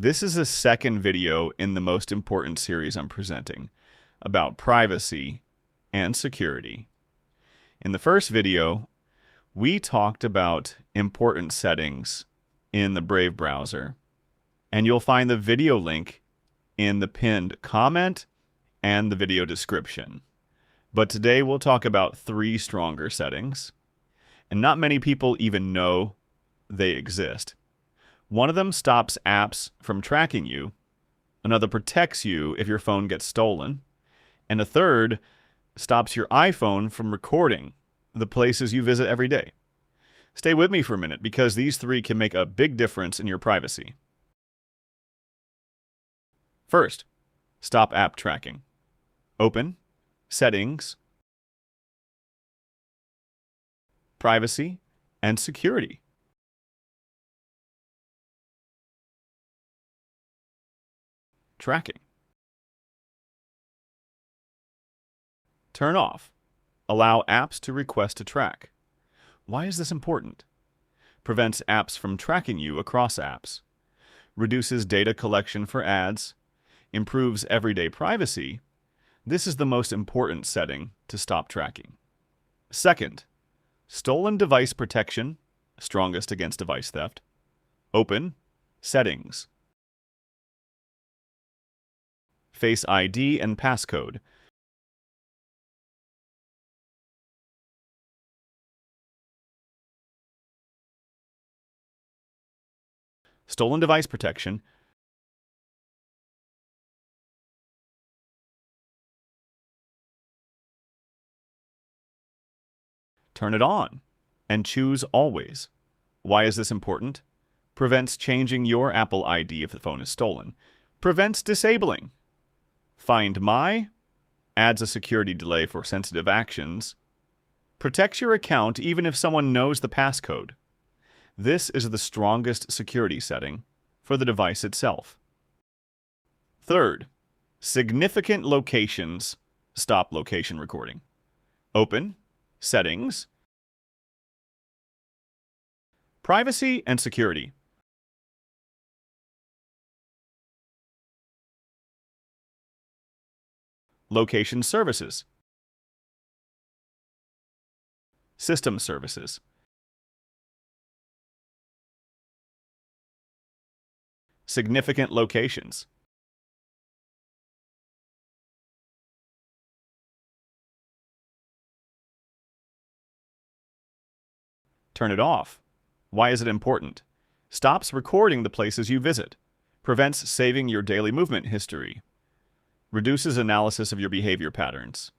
This is the second video in the most important series I'm presenting about privacy and security. In the first video, we talked about important settings in the Brave browser, and you'll find the video link in the pinned comment and the video description. But today we'll talk about 3 stronger settings, and not many people even know they exist. One of them stops apps from tracking you, another protects you if your phone gets stolen, and a third stops your iPhone from recording the places you visit every day. Stay with me for a minute because these 3 can make a big difference in your privacy. First, stop app tracking. Open, Settings, Privacy, and Security. Tracking. Turn off. Allow apps to request to track. Why is this important? Prevents apps from tracking you across apps. Reduces data collection for ads. Improves everyday privacy. This is the most important setting to stop tracking. Second, stolen device protection, strongest against device theft. Open, Settings. Face ID and passcode. Stolen device protection. Turn it on and choose Always. Why is this important? Prevents changing your Apple ID if the phone is stolen. Prevents disabling. Find My adds a security delay for sensitive actions. Protects your account even if someone knows the passcode. This is the strongest security setting for the device itself. Third, significant locations stop location recording. Open, Settings, Privacy and Security. Location services. System services. Significant locations. Turn it off. Why is it important? Stops recording the places you visit. Prevents saving your daily movement history. Reduces analysis of your behavior patterns.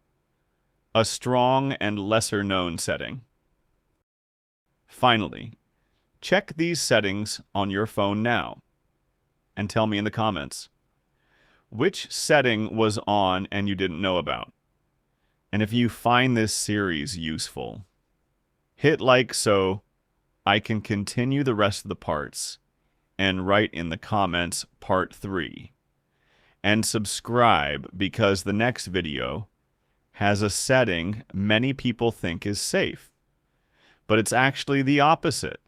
A strong and lesser-known setting. Finally, check these settings on your phone now and tell me in the comments which setting was on and you didn't know about. And if you find this series useful, hit like so I can continue the rest of the parts and write in the comments part 3. And subscribe because the next video has a setting many people think is safe, but it's actually the opposite.